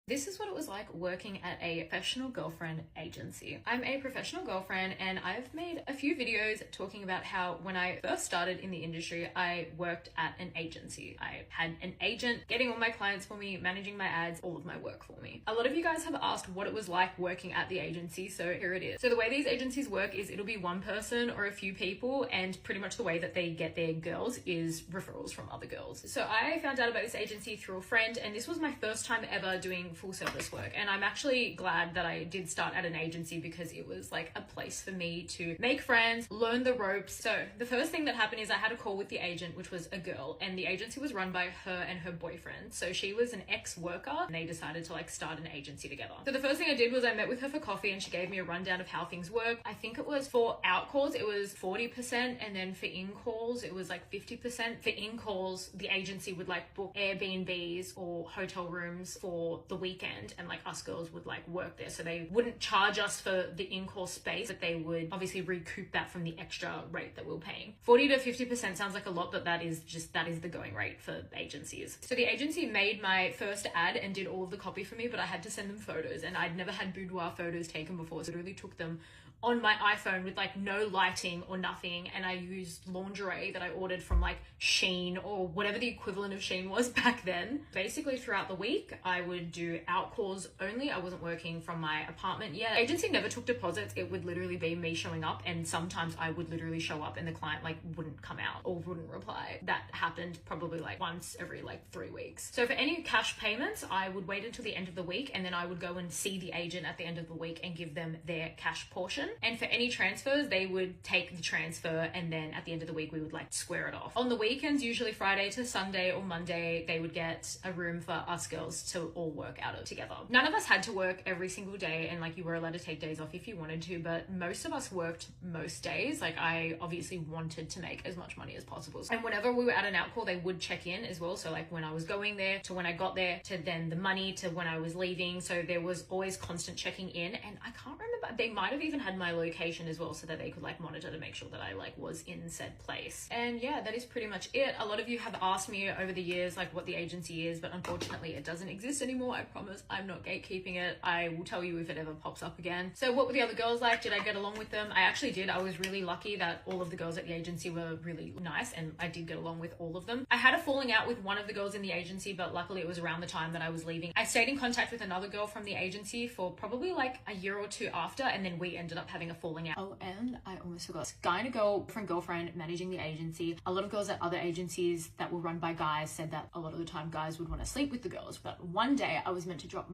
This is what it was like working at a professional girlfriend agency. I'm a professional girlfriend and I've made a few videos talking about how when I first started in the industry, I worked at an agency. I had an agent getting all my clients for me, managing my ads, all of my work for me. A lot of you guys have asked what it was like working at the agency, so here it is. So the way these agencies work is it'll be one person or a few people, and pretty much the way that they get their girls is referrals from other girls. So I found out about this agency through a friend, and this was my first time ever doing full service work, and I'm actually glad that I did start at an agency because it was like a place for me to make friends, learn the ropes. So the first thing that happened is I had a call with the agent, which was a girl, and the agency was run by her and her boyfriend. So she was an ex-worker and they decided to like start an agency together. So the first thing I did was I met with her for coffee and she gave me a rundown of how things work. I think it was for out calls it was 40%, and then for in calls it was like 50%. For in calls the agency would like book Airbnbs or hotel rooms for the weekend, and like us girls would like work there, so they wouldn't charge us for the in-call space, but they would obviously recoup that from the extra rate that we were paying. 40 to 50% sounds like a lot, but that is the going rate for agencies. So the agency made my first ad and did all of the copy for me, but I had to send them photos, and I'd never had boudoir photos taken before, so I literally took them on my iPhone with like no lighting or nothing, and I used lingerie that I ordered from like Shein or whatever the equivalent of Shein was back then. Basically throughout the week I would do out calls only. I wasn't working from my apartment yet. Agency never took deposits. It would literally be me showing up, and sometimes I would literally show up and the client like wouldn't come out or wouldn't reply. That happened probably like once every like 3 weeks. So for any cash payments I would wait until the end of the week, and then I would go and see the agent at the end of the week and give them their cash portion. And for any transfers, they would take the transfer, and then at the end of the week we would like square it off. On the weekends, usually Friday to Sunday or Monday, they would get a room for us girls to all work out of together. None of us had to work every single day, and like you were allowed to take days off if you wanted to, but most of us worked most days. Like I obviously wanted to make as much money as possible. And whenever we were at an out call, they would check in as well. So like when I was going there to when I got there to then the money to when I was leaving. So there was always constant checking in, and I can't remember, they might have even had my location as well so that they could like monitor to make sure that I like was in said place. And yeah, that is pretty much it. A lot of you have asked me over the years like what the agency is, but unfortunately it doesn't exist anymore. I promise I'm not gatekeeping it. I will tell you if it ever pops up again. So what were the other girls like? Did I get along with them? I actually did. I was really lucky that all of the girls at the agency were really nice, and I did get along with all of them. I had a falling out with one of the girls in the agency, but luckily it was around the time that I was leaving. I stayed in contact with another girl from the agency for probably like a year or two after, and then we ended up having a falling out. Oh, and I almost forgot. Guy and a girlfriend managing the agency. A lot of girls at other agencies that were run by guys said that a lot of the time guys would want to sleep with the girls, but one day I was meant to drop